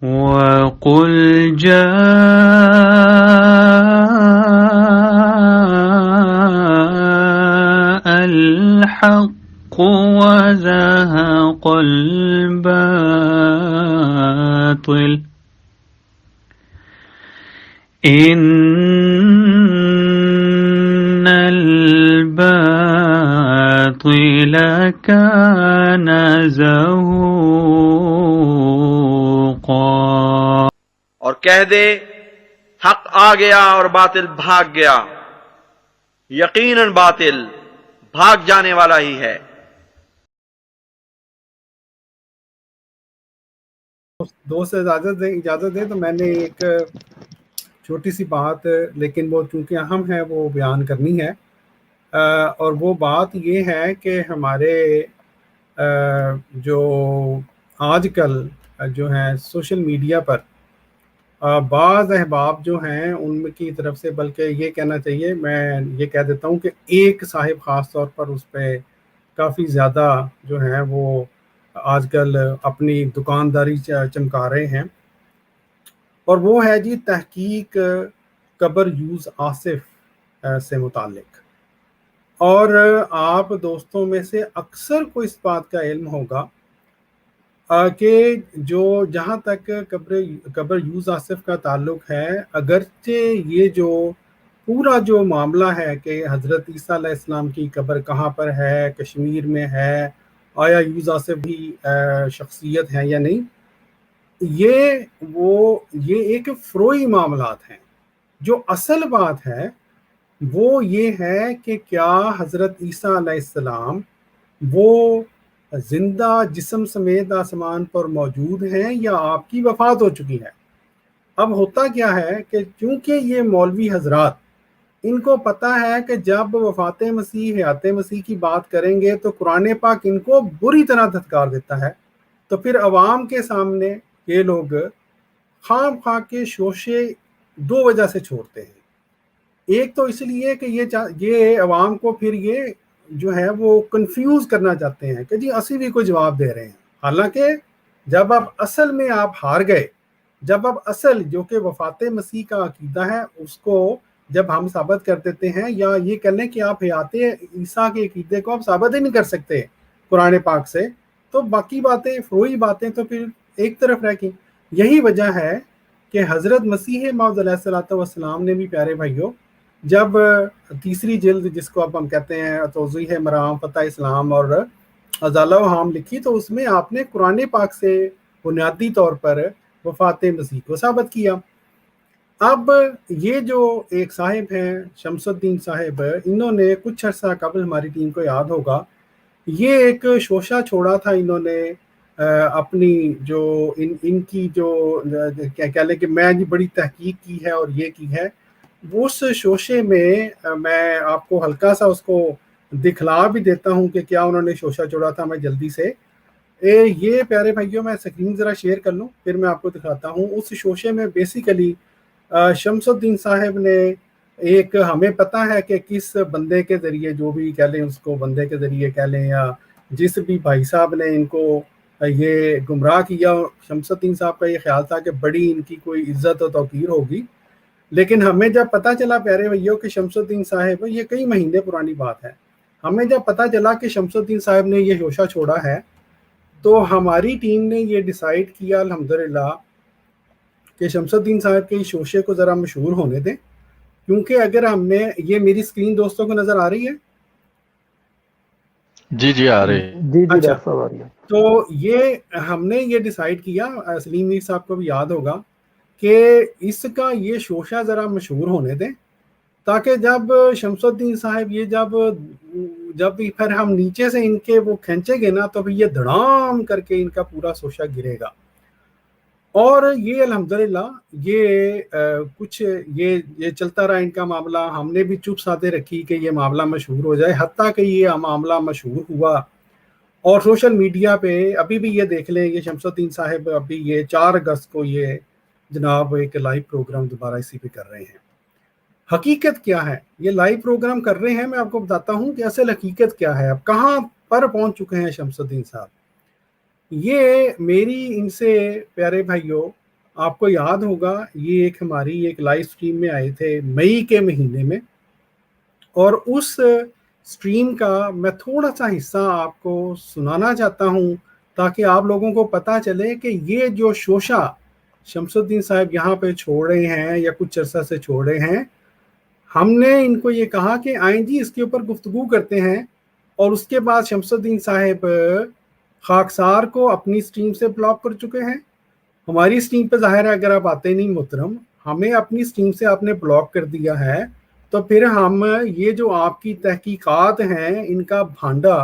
وَقُلْ جَاءَ الْحَقُّ وَزَهَقَ الْبَاطِلُ إِنَّ الْبَاطِلَ كَانَ زَهُوقًا۔ اور کہہ دے حق آ گیا اور باطل بھاگ گیا، یقیناً باطل بھاگ جانے والا ہی ہے۔ دوست اجازت دیں تو میں نے ایک چھوٹی سی بات، لیکن وہ چونکہ اہم ہے، وہ بیان کرنی ہے، اور وہ بات یہ ہے کہ ہمارے جو آج کل جو ہیں سوشل میڈیا پر بعض احباب جو ہیں ان کی طرف سے، بلکہ یہ کہنا چاہیے، میں یہ کہہ دیتا ہوں کہ ایک صاحب خاص طور پر اس پہ کافی زیادہ جو ہیں وہ آج کل اپنی دکانداری چمکا رہے ہیں، اور وہ ہے جی تحقیق قبر یوز آصف سے متعلق۔ اور آپ دوستوں میں سے اکثر کو اس بات کا علم ہوگا کہ جو جہاں تک قبر یوز آصف کا تعلق ہے، اگرچہ یہ جو پورا جو معاملہ ہے کہ حضرت عیسیٰ علیہ السلام کی قبر کہاں پر ہے، کشمیر میں ہے، آیا یوز آصف بھی شخصیت ہے یا نہیں، یہ ایک فروئی معاملات ہیں۔ جو اصل بات ہے وہ یہ ہے کہ کیا حضرت عیسیٰ علیہ السلام وہ زندہ جسم سمیت آسمان پر موجود ہیں یا آپ کی وفات ہو چکی ہے؟ اب ہوتا کیا ہے کہ چونکہ یہ مولوی حضرات، ان کو پتہ ہے کہ جب وفات مسیح، حیات مسیح کی بات کریں گے تو قرآن پاک ان کو بری طرح دھتکار دیتا ہے، تو پھر عوام کے سامنے یہ لوگ خام خواہ کے شوشے دو وجہ سے چھوڑتے ہیں۔ ایک تو اس لیے کہ یہ عوام کو پھر یہ جو ہے وہ کنفیوز کرنا چاہتے ہیں کہ جی اسی بھی کوئی جواب دے رہے ہیں، حالانکہ جب اب اصل میں آپ ہار گئے، جب اب اصل جو کہ وفات مسیح کا عقیدہ ہے اس کو جب ہم ثابت کر دیتے ہیں، یا یہ کر لیں کہ آپ حیات عیسیٰ کے عقیدے کو آپ ثابت ہی نہیں کر سکتے قرآن پاک سے، تو باقی باتیں، فروئی باتیں تو پھر ایک طرف رہ گئی۔ یہی وجہ ہے کہ حضرت مسیح موعود علیہ الصلوۃ والسلام نے بھی، پیارے بھائیوں، جب تیسری جلد جس کو اب ہم کہتے ہیں توضیح مرام فتح اسلام اور ازالہ وہام لکھی، تو اس میں آپ نے قرآن پاک سے بنیادی طور پر وفات مسیح کو ثابت کیا۔ اب یہ جو ایک صاحب ہیں شمس الدین صاحب، انہوں نے کچھ عرصہ قبل، ہماری ٹیم کو یاد ہوگا، یہ ایک شوشہ چھوڑا تھا انہوں نے اپنی جو ان کی جو کہہ لیں کہ میں بڑی تحقیق کی ہے اور یہ کی ہے، اس شوشے میں میں آپ کو ہلکا سا اس کو دکھلا بھی دیتا ہوں کہ کیا انہوں نے شوشہ چھوڑا تھا، میں جلدی سے یہ پیارے بھائیوں میں اسکرین ذرا شیئر کر لوں، پھر میں آپ کو دکھاتا ہوں۔ اس شوشے میں بیسیکلی شمس الدین صاحب نے ایک، ہمیں پتہ ہے کہ کس بندے کے ذریعے، جو بھی کہہ لیں اس کو، بندے کے ذریعے کہہ لیں یا جس بھی بھائی صاحب نے ان کو یہ گمراہ کیا، شمس الدین صاحب کا یہ خیال تھا کہ بڑی ان کی کوئی عزت و توقیر ہوگی، لیکن ہمیں جب پتہ چلا پیارے بھائیوں کہ شمس الدین صاحب، یہ کئی مہینے پرانی بات ہے، ہمیں جب پتہ چلا کہ شمس الدین صاحب نے یہ شوشہ چھوڑا ہے، تو ہماری ٹیم نے یہ ڈیسائیڈ کیا الحمدللہ کہ شمس الدین صاحب کے اس شوشے کو ذرا مشہور ہونے دیں، کیونکہ اگر ہم نے، یہ میری سکرین دوستوں کو نظر آ رہی ہے؟ جی آ رہے ہیں۔ جی اچھا، ڈاکٹر صاحب آ رہی ہے۔ تو یہ ہم نے یہ ڈیسائیڈ کیا، سلیم میر صاحب کو بھی یاد ہوگا، کہ اس کا یہ شوشہ ذرا مشہور ہونے دیں، تاکہ جب شمس الدین صاحب یہ جب پھر ہم نیچے سے ان کے وہ کھینچیں گے نا، تو پھر یہ دھڑام کر کے ان کا پورا شوشہ گرے گا۔ اور یہ الحمدللہ یہ کچھ یہ چلتا رہا ان کا معاملہ، ہم نے بھی چپ سادھے رکھی کہ یہ معاملہ مشہور ہو جائے، حتیٰ کہ یہ معاملہ مشہور ہوا، اور سوشل میڈیا پہ ابھی بھی یہ دیکھ لیں، یہ شمس الدین صاحب ابھی یہ 4 اگست کو یہ جناب ایک لائیو پروگرام دوبارہ اسی پہ کر رہے ہیں۔ حقیقت کیا ہے؟ یہ لائیو پروگرام کر رہے ہیں، میں آپ کو بتاتا ہوں کہ اصل حقیقت کیا ہے، اب کہاں پر پہنچ چکے ہیں شمس الدین صاحب۔ یہ میری ان سے پیارے بھائیوں آپ کو یاد ہوگا یہ ایک ہماری ایک لائیو سٹریم میں آئے تھے مئی کے مہینے میں، اور اس سٹریم کا میں تھوڑا سا حصہ آپ کو سنانا چاہتا ہوں تاکہ آپ لوگوں کو پتہ چلے کہ یہ جو شوشہ شمس الدین صاحب یہاں پہ چھوڑ رہے ہیں یا کچھ عرصہ سے چھوڑ رہے ہیں، ہم نے ان کو یہ کہا کہ آئیں جی اس کے اوپر گفتگو کرتے ہیں، اور اس کے بعد شمس الدین صاحب خاکسار کو اپنی سٹریم سے بلاک کر چکے ہیں۔ ہماری سٹریم پہ ظاہر ہے اگر آپ آتے نہیں محترم، ہمیں اپنی سٹریم سے آپ نے بلاک کر دیا ہے، تو پھر ہم یہ جو آپ کی تحقیقات ہیں ان کا بھانڈا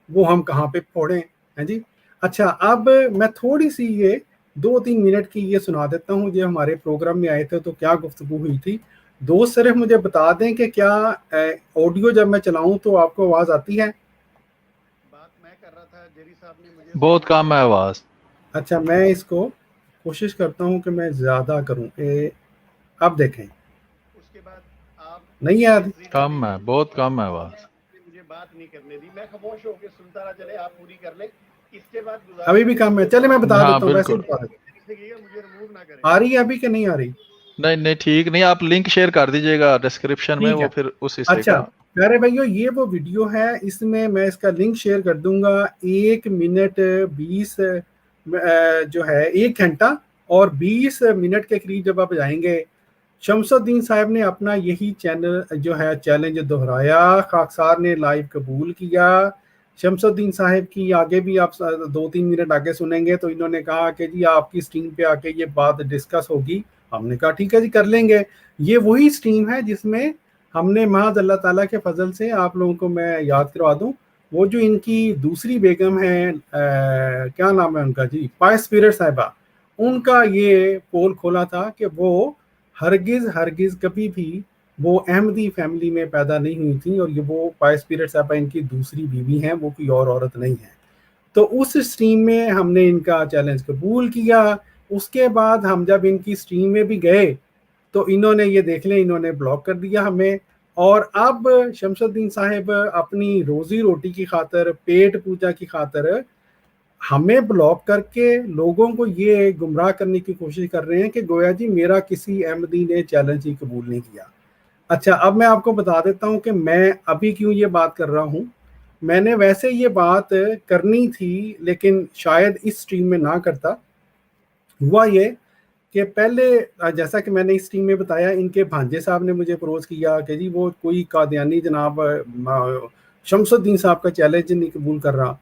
وہ ہم کہاں پہ پھوڑیں ہیں جی۔ اچھا، اب میں تھوڑی سی یہ 2-3 منٹ کی یہ سنا دیتا ہوں جو ہمارے پروگرام میں آئے تھے تو کیا گفتگو ہوئی تھی۔ دوست صرف مجھے بتا دیں کہ کیا آڈیو جب میں چلاؤں تو آپ کو آواز آتی ہے؟ بات میں کر رہا تھا، جیری صاحب نے مجھے بہت کم ہے آواز. اچھا میں اس کو کوشش کرتا ہوں کہ میں زیادہ کروں۔ اب دیکھیں اس کے بعد آپ نہیں یاد کم ہے، بہت کم ہے آواز. مجھے بات نہیں کرنے دی، میں خاموش ہو کے سنتا رہا، چلے آپ پوری کر لیں۔ اس کے بعد ابھی بھی کم ہے، چلے میں بتا ہاں دیتا ہوں، ویسے بالکل. بتا دیتا ہوں۔ آ رہی ہے ابھی کہ نہیں آ رہی؟ نہیں ٹھیک نہیں، آپ لنک شیئر کر دیجیے گا ڈسکرپشن میں، ٹھیک ہے۔ وہ پھر اس حصے اچھا کا. پیارے بھائیو، یہ وہ ویڈیو ہے، اس میں میں اس کا لنک شیئر کر دوں گا۔ 1 منٹ 20 جو ہے 1 گھنٹہ اور 20 منٹ کے قریب جب آپ جائیں گے، شمس الدین صاحب نے اپنا یہی چینل جو ہے چیلنج دہرایا، خاکسار نے لائیو قبول کیا۔ شمس الدین صاحب کی آگے بھی آپ 2-3 منٹ آگے سنیں گے تو انہوں نے کہا کہ جی آپ کی سٹریم پہ آ کے یہ بات ڈسکس ہوگی۔ ہم نے کہا ٹھیک ہے جی کر لیں گے۔ یہ وہی سٹریم ہے جس میں ہم نے محض اللہ تعالیٰ کے فضل سے آپ لوگوں کو میں یاد کروا دوں، وہ جو ان کی دوسری بیگم ہیں کیا نام ہے ان کا جی، پائس پیرر صاحبہ، ان کا یہ پول کھولا تھا کہ وہ ہرگز کبھی بھی وہ احمدی فیملی میں پیدا نہیں ہوئی تھیں، اور یہ وہ پائس پیرر صاحبہ ان کی دوسری بیوی ہیں، وہ کوئی اور عورت نہیں ہے۔ تو اس سٹریم میں ہم نے ان کا چیلنج قبول کیا۔ اس کے بعد ہم جب ان کی سٹریم میں بھی گئے تو انہوں نے یہ دیکھ لیں، انہوں نے بلاک کر دیا ہمیں، اور اب شمس الدین صاحب اپنی روزی روٹی کی خاطر، پیٹ پوجا کی خاطر ہمیں بلاک کر کے لوگوں کو یہ گمراہ کرنے کی کوشش کر رہے ہیں کہ گویا جی میرا کسی احمدی نے چیلنج ہی قبول نہیں کیا۔ اچھا اب میں آپ کو بتا دیتا ہوں کہ میں ابھی کیوں یہ بات کر رہا ہوں۔ میں نے ویسے یہ بات کرنی تھی لیکن شاید اس سٹریم میں نہ کرتا۔ ہوا یہ کہ پہلے جیسا کہ میں نے اس ٹیم میں بتایا، ان کے بھانجے صاحب نے مجھے اپروچ کیا کہ جی وہ کوئی قادیانی جناب شمس الدین صاحب کا چیلنج نہیں قبول کر رہا۔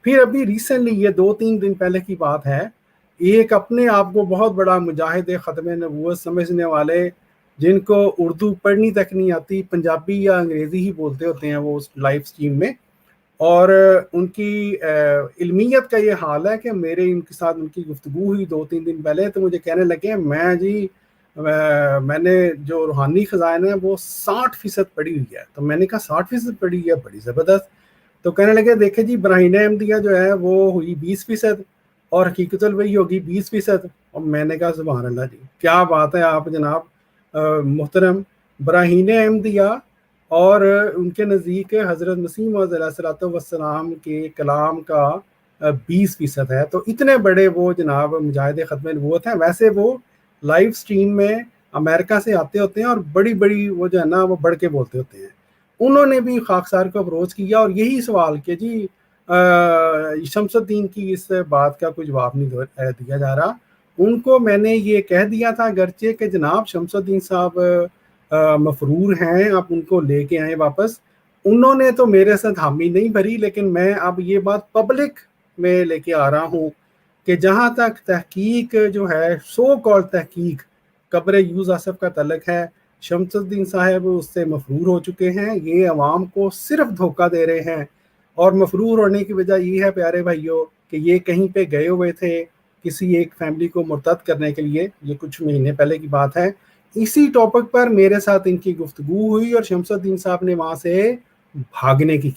پھر ابھی ریسنٹلی یہ 2-3 دن پہلے کی بات ہے، ایک اپنے آپ کو بہت بڑا مجاہد ختم نبوت سمجھنے والے، جن کو اردو پڑھنی تک نہیں آتی، پنجابی یا انگریزی ہی بولتے ہوتے ہیں وہ لائیو سٹریم میں، اور ان کی علمیت کا یہ حال ہے کہ میرے ان کے ساتھ ان کی گفتگو ہوئی 2-3 دن پہلے، تو مجھے کہنے لگے میں جی میں نے جو روحانی خزائن ہے وہ 60% پڑھی ہوئی ہے۔ تو میں نے کہا 60% پڑھی ہے، بڑی زبردست۔ تو کہنے لگے دیکھیں جی براہین احمدیہ جو ہے وہ ہوئی 20% اور حقیقت الوحی ہوگی 20%۔ اور میں نے کہا سبحان اللہ جی کیا بات ہے آپ جناب محترم، براہین احمدیہ اور ان کے نزدیک حضرت مسیح موعود علیہ الصلوۃ والسلام کے کلام کا 20% ہے۔ تو اتنے بڑے وہ جناب مجاہد ختم نبوت ہیں۔ ویسے وہ لائیو سٹریم میں امریکہ سے آتے ہوتے ہیں اور بڑی وہ جو ہے نا وہ بڑھ کے بولتے ہوتے ہیں۔ انہوں نے بھی خاکسار کو اپروچ کیا اور یہی سوال کہ جی شمس الدین کی اس بات کا کوئی جواب نہیں دیا جا رہا۔ ان کو میں نے یہ کہہ دیا تھا گرچہ کہ جناب شمس الدین صاحب مفرور ہیں، آپ ان کو لے کے آئیں واپس۔ انہوں نے تو میرے ساتھ حامی نہیں بھری، لیکن میں اب یہ بات پبلک میں لے کے آ رہا ہوں کہ جہاں تک تحقیق جو ہے سو کال تحقیق قبر یوسف آصف کا تعلق ہے، شمس الدین صاحب اس سے مفرور ہو چکے ہیں۔ یہ عوام کو صرف دھوکہ دے رہے ہیں، اور مفرور ہونے کی وجہ یہ ہے پیارے بھائیوں کہ یہ کہیں پہ گئے ہوئے تھے کسی ایک فیملی کو مرتد کرنے کے لیے، یہ کچھ مہینے پہلے کی بات ہے۔ اسی ٹاپک پر میرے ساتھ ان کی گفتگو ہوئی اور شمس الدین صاحب نے وہاں سے بھاگنے کی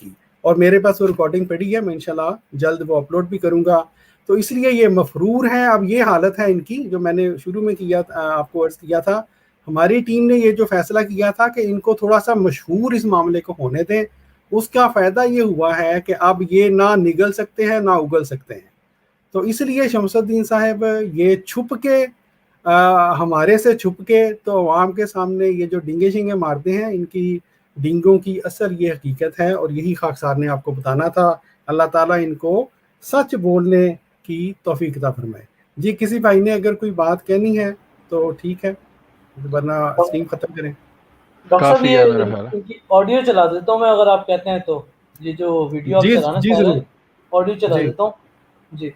اور میرے پاس وہ ریکارڈنگ پڑی ہے، میں انشاءاللہ جلد وہ اپلوڈ بھی کروں گا۔ تو اس لیے یہ مفرور ہیں۔ اب یہ حالت ہے ان کی جو میں نے شروع میں کیا آپ کو عرض کیا تھا، ہماری ٹیم نے یہ جو فیصلہ کیا تھا کہ ان کو تھوڑا سا مشہور اس معاملے کو ہونے دیں۔ اس کا فائدہ یہ ہوا ہے کہ اب یہ نہ نگل سکتے ہیں نہ اگل سکتے ہیں۔ تو اس لیے شمس الدین صاحب یہ چھپ کے ہمارے سے چھپ کے تو عوام کے سامنے یہ جو ڈینگے شنگے مارتے ہیں، ان کی ڈینگوں کی اصل یہ حقیقت ہے، اور یہی خاکسار نے آپ کو بتانا تھا۔ اللہ تعالیٰ ان کو سچ بولنے کی توفیق عطا فرمائے۔ جی کسی بھائی نے اگر کوئی بات کہنی ہے تو ٹھیک ہے، ورنہ اسٹریم ختم کریں۔ ڈاکٹر صاحب کافی ہے میرا خیال ہے۔ ان کی آڈیو چلا دیتا ہوں میں، اگر آپ کہتے ہیں تو۔ یہ جو ویڈیو آپ جی چلانا جی چاہ رہے ضرور ہیں آڈیو چلا جی۔ دیتا ہوں جی۔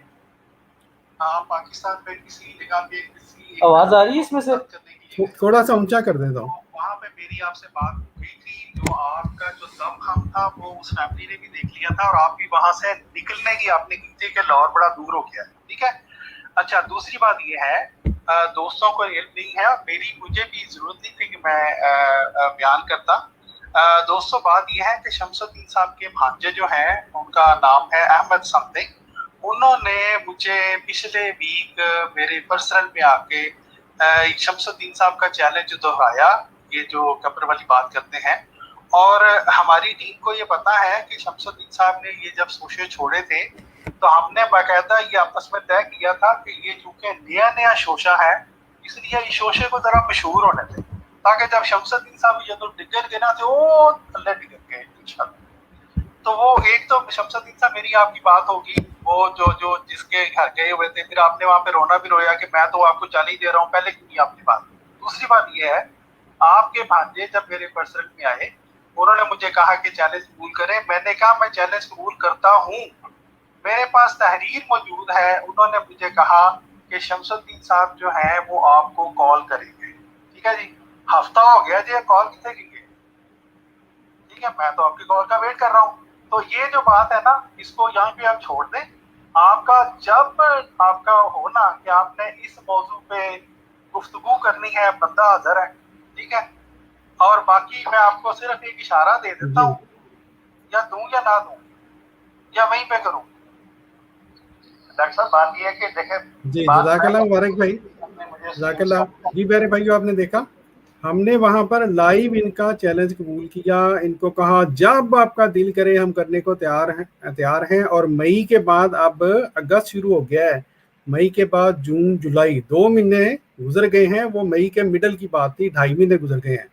پاکستان میں کسی جگہ پہ کسی آواز آ رہی ہے اس میں سے؟ تھوڑا سا اونچا کر دیتا ہوں۔ وہاں پہ میری آپ سے بات ہوئی تھی، جو آپ کا جو دم خم تھا وہ اس فیملی نے بھی دیکھ لیا تھا، اور آپ بھی وہاں سے نکلنے کی آپ نے کی تھی کہ لاہور بڑا دور ہو گیا ہے، ٹھیک ہے۔ اچھا دوسری بات یہ ہے، دوستوں کو علم نہیں ہے، اور مجھے بھی ضرورت نہیں تھی کہ میں بیان کرتا۔ دوستوں بات یہ ہے کہ شمس الدین صاحب کے بھانجے جو ہیں، ان کا نام ہے احمد سم تھنگ، انہوں نے مجھے پچھلے ویک میرے پرسنل میں آ کے شمس الدین صاحب کا چیلنج دہرایا، یہ جو قبر والی بات کرتے ہیں، اور ہماری ٹیم کو یہ پتا ہے کہ شمس الدین صاحب نے یہ جب شوشے چھوڑے تھے تو ہم نے باقاعدہ یہ آپس میں طے کیا تھا کہ یہ چونکہ نیا شوشہ ہے، اس لیے اس شوشے کو ذرا مشہور ہونے دیں، تاکہ جب شمس الدین صاحب یہ تو ڈگر گئے نا تو وہ اللہ ڈگر گئے انشاءاللہ۔ تو وہ ایک تو شمس الدین صاحب میری آپ کی بات ہوگی، وہ جو جس کے گھر گئے ہوئے تھے، پھر آپ نے وہاں پہ رونا بھی رویا کہ میں تو آپ کو جانے ہی دے رہا ہوں، پہلے کیوں نہیں آپ کی بات۔ دوسری بات یہ ہے، آپ کے بھانجے جب میرے پرسنل میں آئے، انہوں نے مجھے کہا کہ چیلنج قبول کریں، میں نے کہا میں چیلنج قبول کرتا ہوں، میرے پاس تحریر موجود ہے۔ انہوں نے مجھے کہا کہ شمس الدین صاحب جو ہیں وہ آپ کو کال کریں گے، ٹھیک ہے جی۔ ہفتہ ہو گیا جی، کال کتنے کی گے، ٹھیک ہے، میں تو آپ کی کال کا ویٹ کر رہا ہوں۔ تو یہ جو بات ہے نا، اس کو یہاں پہ آپ چھوڑ دیں، آپ کا جب آپ کا ہونا کہ آپ نے اس موضوع پہ گفتگو کرنی ہے، بندہ حاضر ہے، ٹھیک ہے۔ اور باقی میں آپ کو صرف ایک اشارہ دے دیتا جی ہوں، یا دوں یا نہ دوں، یا وہیں پہ کروں۔ ڈاکٹر صاحب بات یہ ہے کہ دیکھیں، جی جزاک اللہ مبارک بھائی، جزاک اللہ۔ جی میرے بھائیو، آپ نے دیکھا ہم نے وہاں پر لائیو ان کا چیلنج قبول کیا، ان کو کہا جب آپ کا دل کرے ہم کرنے کو تیار ہیں۔ اور مئی کے بعد اب اگست شروع ہو گیا ہے، مئی کے بعد جون جولائی 2 مہینے گزر گئے ہیں، وہ مئی کے مڈل کی بات تھی، 2.5 مہینے گزر گئے ہیں۔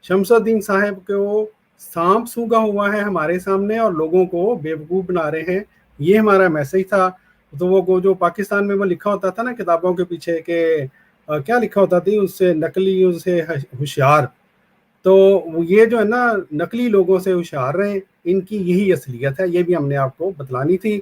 شمس الدین صاحب کو سانپ سونگا ہوا ہے ہمارے سامنے، اور لوگوں کو بیوقوف بنا رہے ہیں، یہ ہمارا میسج تھا۔ تو وہ جو پاکستان میں وہ لکھا ہوتا تھا نا کتابوں کے پیچھے کہ کیا لکھا ہوتا تھی، اس سے نقلی اس سے ہوشیار، تو یہ جو ہے نا نقلی لوگوں سے ہوشیار رہیں، ان کی یہی اصلیت ہے، یہ بھی ہم نے آپ کو بتلانی تھی۔